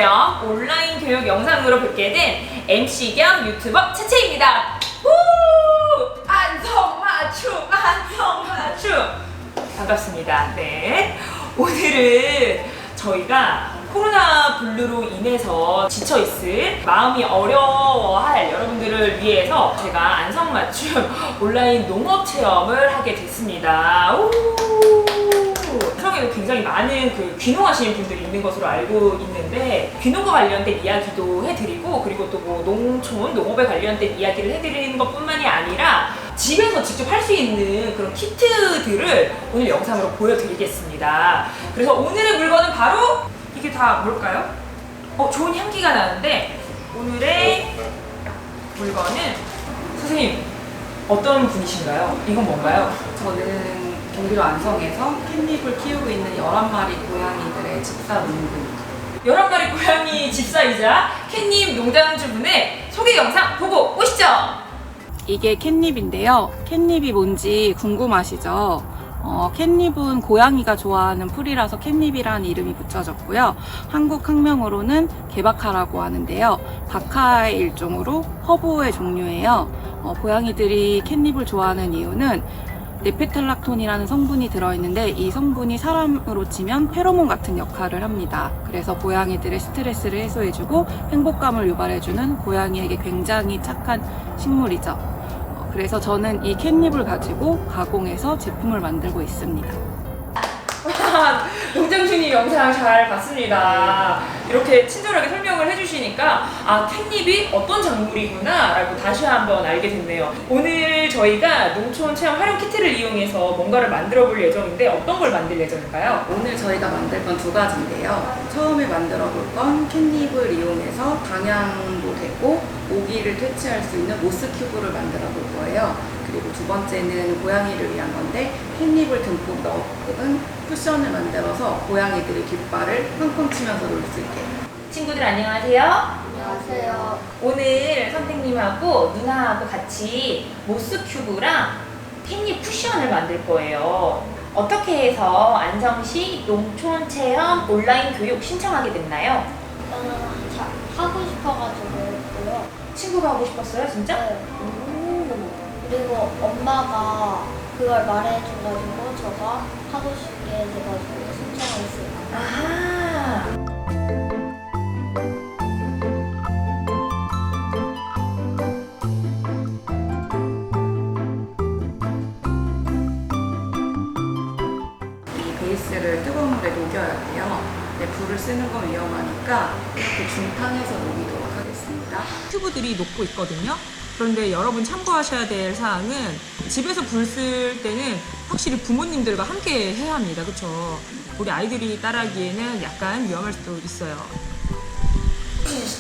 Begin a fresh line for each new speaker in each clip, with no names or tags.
겸 온라인 교육 영상으로 뵙게 된 MC 겸 유튜버 채채입니다. 우! 안성맞춤, 안성맞춤. 반갑습니다. 네. 오늘은 저희가 코로나 블루로 인해서 지쳐있을 마음이 어려워할 여러분들을 위해서 제가 안성맞춤 온라인 농업 체험을 하게 됐습니다. 세상에도 굉장히 많은 귀농하시는 분들이 있는 것으로 알고 있는데 귀농과 관련된 이야기도 해드리고 그리고 또 뭐 농촌, 농업에 관련된 이야기를 해드리는 것뿐만이 아니라 집에서 직접 할 수 있는 그런 키트들을 오늘 영상으로 보여드리겠습니다. 그래서 오늘의 물건은 바로 이게 다 뭘까요? 좋은 향기가 나는데 오늘의 물건은 선생님 어떤 분이신가요? 이건 뭔가요?
저는 경기도 안성에서 캣닙을 키우고 있는 11마리 고양이들의 집사 농부입니다.
11마리 고양이 집사이자 캣닙 농장주분의 소개 영상 보고 오시죠!
이게 캣닙인데요. 캣닙이 뭔지 궁금하시죠? 캣닙은 고양이가 좋아하는 풀이라서 캣닙이라는 이름이 붙여졌고요. 한국 학명으로는 개박하라고 하는데요. 박하의 일종으로 허브의 종류예요. 고양이들이 캣닙을 좋아하는 이유는 네페탈락톤이라는 성분이 들어있는데 이 성분이 사람으로 치면 페로몬 같은 역할을 합니다. 그래서 고양이들의 스트레스를 해소해주고 행복감을 유발해주는 고양이에게 굉장히 착한 식물이죠. 그래서 저는 이 캣닙을 가지고 가공해서 제품을 만들고 있습니다.
농장주님 영상 잘 봤습니다. 이렇게 친절하게 설명을 해주시니까 캣닙이 어떤 작물이구나 라고 다시 한번 알게 됐네요. 오늘 저희가 농촌 체험 활용 키트를 이용해서 뭔가를 만들어 볼 예정인데 어떤 걸 만들 예정일까요?
오늘 저희가 만들 건 두 가지인데요. 처음에 만들어 볼 건 캣닙을 이용해서 방향도 되고 모기를 퇴치할 수 있는 모스 큐브를 만들어 볼 거예요. 그리고 두 번째는 고양이를 위한 건데 캣닙을 듬뿍 넣은 쿠션을 만들어서 고양이들이 깃발을 팡팡 치면서 놀 수 있게.
친구들 안녕하세요.
안녕하세요.
오늘 선생님하고 누나하고 같이 모스 큐브랑 캣닙 쿠션을 만들 거예요. 어떻게 해서 안성시 농촌 체험 온라인 교육 신청하게 됐나요?
하고 싶어가지고 했고요.
친구가 하고 싶었어요, 진짜?
네.
오.
그리고 엄마가 그걸 말해줘가지고 저가 하고 싶게 돼가지고 신청했어요.
아하.
이 베이스를 뜨거운 물에 녹여야 돼요. 근데 불을 쓰는 건 위험하니까 이렇게 중탕에서 녹이도록 하겠습니다.
튜브들이 녹고 있거든요. 그런데 여러분 참고하셔야 될 사항은 집에서 불 쓸 때는 확실히 부모님들과 함께 해야 합니다. 그렇죠? 우리 아이들이 따라하기에는 약간 위험할 수도 있어요.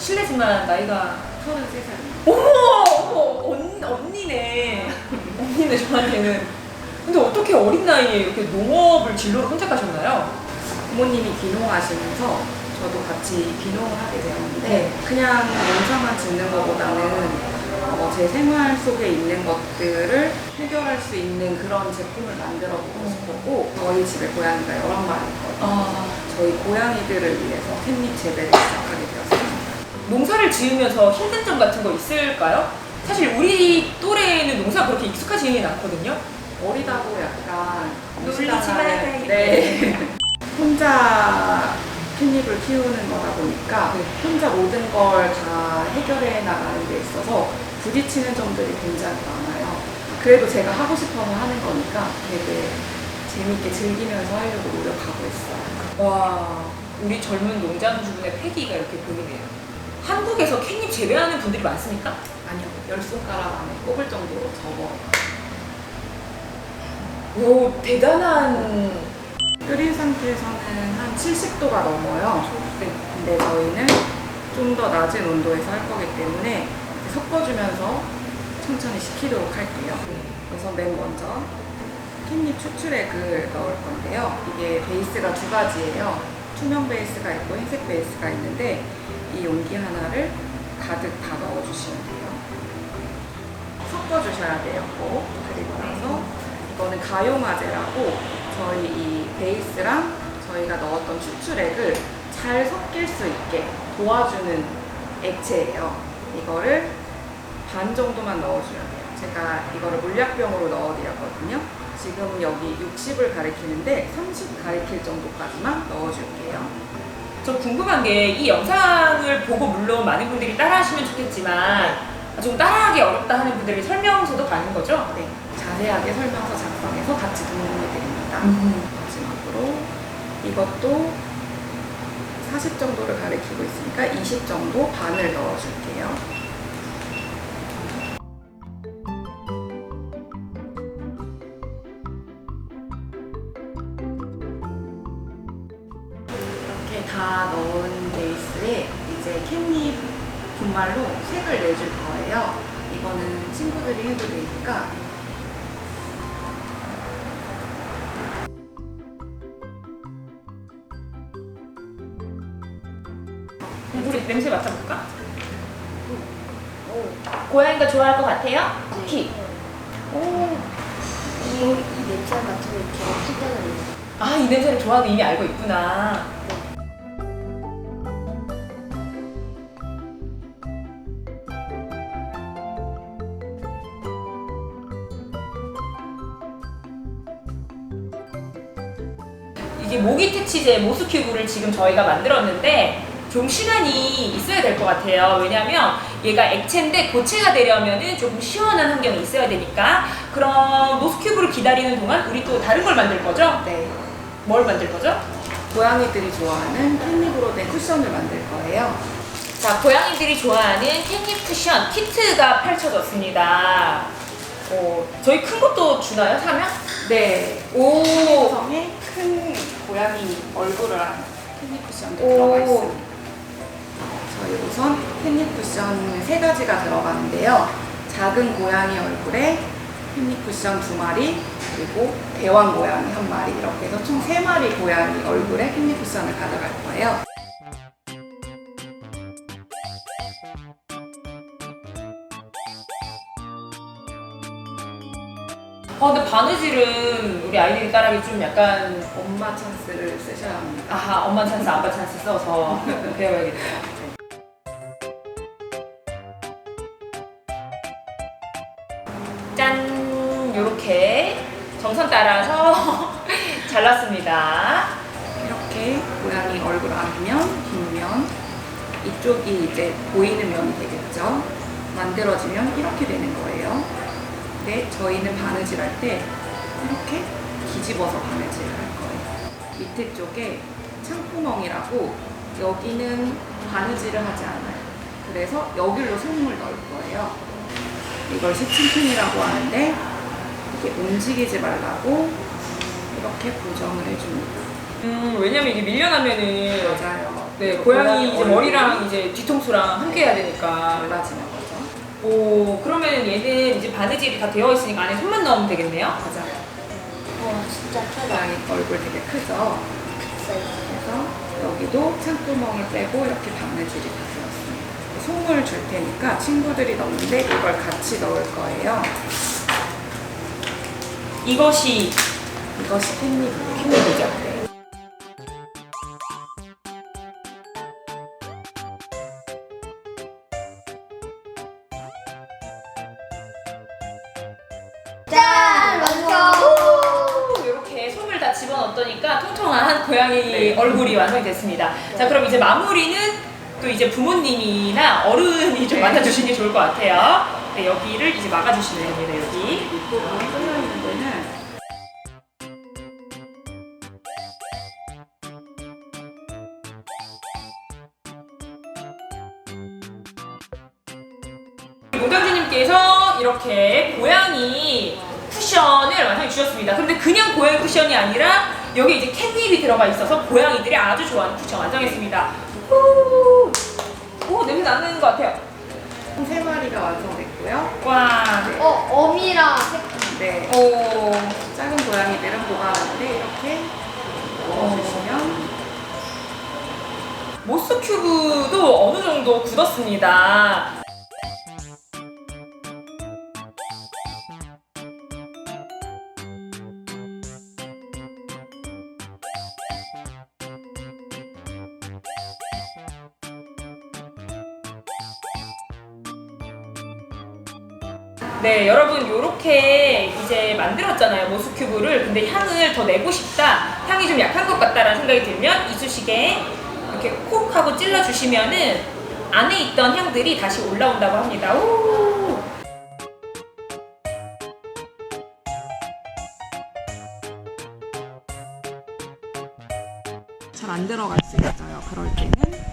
실례지만 나이가
33살.
어머 언니네. 언니네 저한테는. 근데 어떻게 어린 나이에 이렇게 농업을 진로로 선택하셨나요?
부모님이 귀농하시면서 저도 같이 귀농을 하게 되었는데
네.
그냥 농사만 짓는 것보다는 제 생활 속에 있는 것들을 해결할 수 있는 그런 제품을 만들어 보고 싶었고 저희 집에 고양이가 11마리거든요. 저희 고양이들을 위해서 캣닙 재배를 시작하게 되었습니다.
농사를 지으면서 힘든 점 같은 거 있을까요? 사실 우리 또래는 농사 그렇게 익숙하지는 않거든요.
어리다고 약간
놀리지
무시당하는-
말아야겠다.
네. 혼자 캣닙을 키우는 거다 보니까
네.
혼자 모든 걸 다 해결해 나가는 데 있어서 부딪히는 점들이 굉장히 많아요. 그래도 제가 하고 싶어서 하는 거니까 되게 재밌게 즐기면서 하려고 노력하고 있어요.
와, 우리 젊은 농장주분의 패기가 이렇게 보이네요. 한국에서 캣닙 재배하는 분들이 많습니까?
아니요, 10손가락 안에 꼽을 정도로 접어.
오, 대단한.
끓인 상태에서는 한 70도가 넘어요.
네.
근데 저희는 좀 더 낮은 온도에서 할 거기 때문에 섞어주면서 천천히 식히도록 할게요. 그래서 맨 먼저 캣닙 추출액을 넣을 건데요. 이게 베이스가 두 가지예요. 투명 베이스가 있고 흰색 베이스가 있는데 이 용기 하나를 가득 다 넣어주시면 돼요. 섞어주셔야 돼요, 꼭. 그리고 나서 이거는 가용화제라고 저희 이 베이스랑 저희가 넣었던 추출액을 잘 섞일 수 있게 도와주는 액체예요. 이거를 반 정도만 넣어주면 돼요. 제가 이거를 물약병으로 넣어드렸거든요. 지금 여기 60을 가리키는데 30 가리킬 정도까지만 넣어줄게요.
저 궁금한 게 이 영상을 보고 물론 많은 분들이 따라하시면 좋겠지만 좀 따라하기 어렵다 하는 분들이 설명서도 가는 거죠?
네, 자세하게 설명서 작성해서 같이 동봉해드립니다. 마지막으로 이것도 40 정도를 가리키고 있으니까 20 정도 반을 넣어줄게요. 이렇게 다 넣은 베이스에 이제 캣닙 분말로 색을 내줄 거예요. 이거는 친구들이 해도 되니까
우리 냄새 맡아볼까? 고양이가 좋아할 것 같아요? 쿠키. 오.
이 냄새 맡으면 이렇게 피곤을
아, 이 냄새를 좋아하는 거 이미 알고 있구나. 이게 모기 퇴치제 모스큐브를 지금 저희가 만들었는데 좀 시간이 있어야 될 것 같아요. 왜냐면 얘가 액체인데 고체가 되려면은 조금 시원한 환경이 있어야 되니까. 그럼 모스큐브를 기다리는 동안 우리 또 다른 걸 만들 거죠?
네,
뭘 만들 거죠?
고양이들이 좋아하는 캣닙으로 된 쿠션을 만들 거예요.
자, 고양이들이 좋아하는 캣닙 쿠션 키트가 펼쳐졌습니다. 저희 큰 것도 주나요? 사면?
네,
오,
구성에 큰 고양이 얼굴을 한 캣닙 쿠션도 들어가 있습니다. 저희 우선 캣닙 쿠션 3가지가 들어가는데요. 작은 고양이 얼굴에 캣닙 쿠션 2마리, 그리고 대왕 고양이 1마리, 이렇게 해서 총 3마리 고양이 얼굴에 캣닙 쿠션을 가져갈 거예요.
근데 바느질은 우리 아이들이 따라하기 좀 약간
엄마 찬스를 쓰셔야 합니다.
아하, 엄마 찬스, 아빠 찬스 써서 배워야겠네요. 짠! 요렇게 정선 따라서 잘랐습니다.
이렇게 고양이 얼굴 앞면, 뒷면, 이쪽이 이제 보이는 면이 되겠죠. 만들어지면 이렇게 되는 거예요. 근데 저희는 바느질 할 때 이렇게 뒤집어서 바느질을 할 거예요. 밑에 쪽에 창구멍이라고 여기는 바느질을 하지 않아요. 그래서 여기로 손을 넣을 거예요. 이걸 시침핀이라고 하는데 이게 움직이지 말라고 이렇게 고정을 해줍니다.
왜냐면 이게 밀려나면은
맞아요.
네,
그래서
고양이 이제
얼굴이
머리랑 이제 뒤통수랑 함께 해야 되니까.
달라지는 거죠.
오, 그러면 얘는 이제 바느질이 다 되어 있으니까 안에 손만 넣으면 되겠네요?
맞아요.
와 진짜 크다.
고양이 얼굴 되게 크죠. 그래서 여기도 창구멍을 빼고 이렇게 바느질이 다 되었습니다. 손을 줄 테니까 친구들이 넣는데 이걸 같이 넣을 거예요.
이것이
캣닙이에요.
캣닙이죠.
네.
짠! 완성!
이렇게 솜을 다 집어넣었더니까 통통한 고양이
네.
얼굴이 완성이 됐습니다. 자, 그럼 이제 마무리는 또 이제 부모님이나 어른이 좀
네.
맡아주시는 게 좋을 것 같아요. 네, 여기를 이제 막아주시면 됩니다, 여기.
윗부분이 뚫려있는 데는
노경진님께서 이렇게 고양이 쿠션을 완성해 주셨습니다. 그런데 그냥 고양이 쿠션이 아니라 여기 이제 캣닙이 들어가 있어서 고양이들이 아주 좋아하는 쿠션 완성했습니다. 오, 냄새 나는 것 같아요.
총 3마리가 완성됐고요.
와,
어미랑 새끼.
네.
오,
작은 고양이들은 보관하는데 이렇게 넣어주시면
모스 큐브도 어느 정도 굳었습니다. 네, 여러분 요렇게 이제 만들었잖아요, 모스큐브를. 근데 향을 더 내고 싶다, 향이 좀 약한 것 같다라는 생각이 들면 이쑤시개에 이렇게 콕 하고 찔러주시면은 안에 있던 향들이 다시 올라온다고 합니다. 오!
잘 안 들어갈 수 있어요. 그럴 때는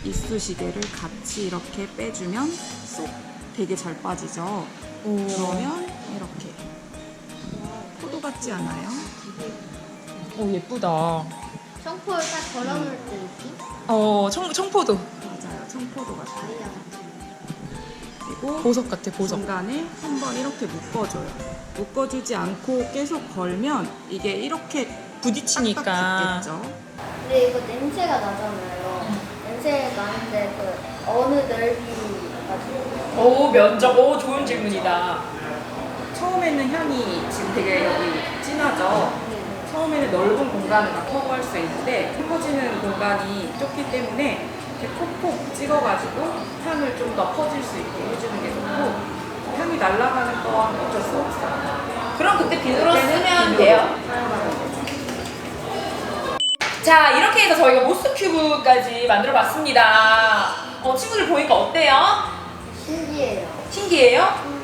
이쑤시개를 같이 이렇게 빼주면 쏙 되게 잘 빠지죠. 그러면 이렇게 포도 같지 않아요?
오, 예쁘다.
청포를 딱 걸어놓을 때 느낌?
청포도.
맞아요. 청포도 같아요.
아니야.
그리고
보석 같아,
중간에 한번 이렇게 묶어줘요. 묶어주지 않고 계속 걸면 이게 이렇게
부딪히니까.
딱딱 붙겠죠.
근데 이거 냄새가 나잖아요. 냄새가 나는데 그 어느 넓이 가지고
오, 면적. 오, 좋은 질문이다.
처음에는 향이 지금 되게 여기 진하죠. 처음에는 넓은 공간을 다 커버할 수 있는데 퍼지는 공간이 좁기 때문에 이렇게 콕콕 찍어가지고 향을 좀 더 퍼질 수 있게 해주는 게 좋고, 향이 날아가는 건 어쩔 수 없어요.
그럼 그때 비누로
그때는
쓰면
비누로
돼요.
사용하면 되죠.
자, 이렇게 해서 저희가 모스큐브까지 만들어 봤습니다. 친구들 보니까 어때요?
신기해요.
신기해요?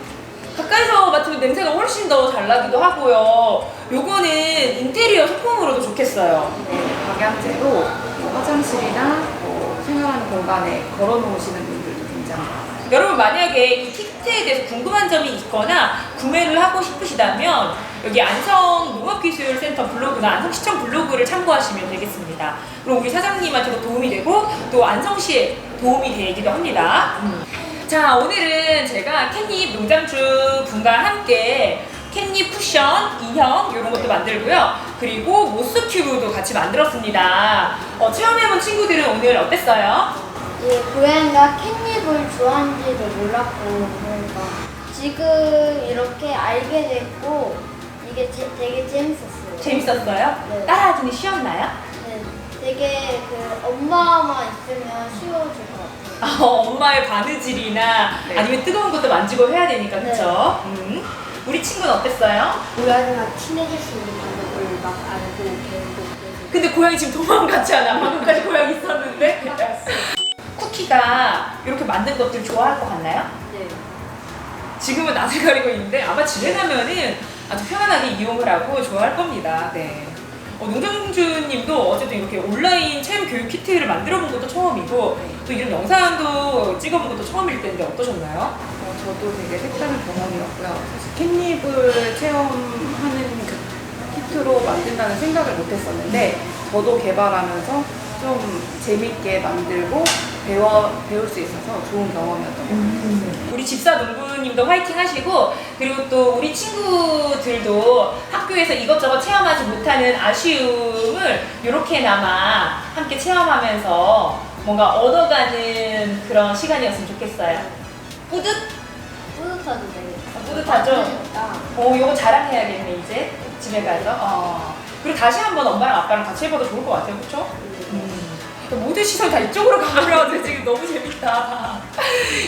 가까이서 맡으면 냄새가 훨씬 더 잘 나기도 하고요. 요거는 인테리어 소품으로도 좋겠어요.
네, 박양제로 뭐 화장실이나 뭐 생활하는 공간에 걸어 놓으시는 분들도 굉장히 많아요.
여러분 만약에 이 키트에 대해서 궁금한 점이 있거나 구매를 하고 싶으시다면 여기 안성 농업기술센터 블로그나 안성시청 블로그를 참고하시면 되겠습니다. 그럼 우리 사장님한테도 도움이 되고 또 안성시에 도움이 되기도 합니다. 자, 오늘은 제가 캣닙 농장주 분과 함께 캣닙 쿠션, 인형 이런 것도 만들고요. 그리고 모스큐브도 같이 만들었습니다. 체험해본 친구들은 오늘 어땠어요?
이 고양이가 캣닙을 좋아하는지도 몰랐고 그러니까 지금 이렇게 알게 됐고 이게 되게 재밌었어요.
재밌었어요?
네.
따라하기는 쉬웠나요?
네, 되게 그 엄마만 있으면 쉬워질 것 같아요.
엄마의 바느질이나
네.
아니면 뜨거운 것도 만지고 해야 되니까,
네.
그쵸? 우리 친구는 어땠어요?
고양이가 친해질 수 있는 방법을 막 알고 배우고 그래서
근데 고양이 지금 도망갔잖아. 방금까지 고양이 있었는데. 쿠키가 이렇게 만든 것들 좋아할 것 같나요?
네.
지금은 낯을 가리고 있는데 아마 집에 가면은 아주 편안하게 이용을 하고 좋아할 겁니다. 네. 농장주님도 어쨌든 이렇게 온라인 체험 교육 키트를 만들어 본 것도 처음이고 또 이런 영상도 찍어본 것도 처음일 텐데 어떠셨나요?
저도 되게 색다른 경험이었고요. 사실 캣닙을 체험하는 그 키트로 만든다는 생각을 못 했었는데 저도 개발하면서 좀 재밌게 만들고 배울 수 있어서 좋은 경험이었던 것 같아요.
우리 집사 농부님도 화이팅 하시고 그리고 또 우리 친구들도 학교에서 이것저것 체험하지 못하는 아쉬움을 이렇게나마 함께 체험하면서 뭔가 얻어가는 그런 시간이었으면 좋겠어요.
뿌듯하죠 되게.
뿌듯하죠?
만드니까.
이거 자랑해야겠네 이제 집에 가서. 그리고 다시 한번 엄마랑 아빠랑 같이 해봐도 좋을 것 같아요, 그렇죠? 모든 시선 다 이쪽으로 가버려가지고 지금 너무 재밌다.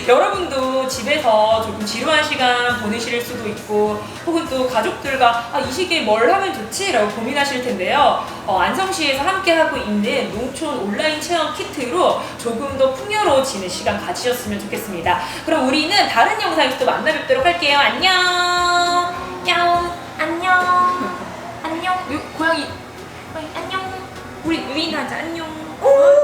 여러분도 집에서 조금 지루한 시간 보내실 수도 있고 혹은 또 가족들과 이 시기에 뭘 하면 좋지? 라고 고민하실 텐데요. 안성시에서 함께하고 있는 농촌 온라인 체험 키트로 조금 더 풍요로워지는 시간 가지셨으면 좋겠습니다. 그럼 우리는 다른 영상에서 또 만나 뵙도록 할게요. 안녕! 야옹! 안녕! 안녕! 고양이! 안녕! 우리 유인하자. 안녕! 오!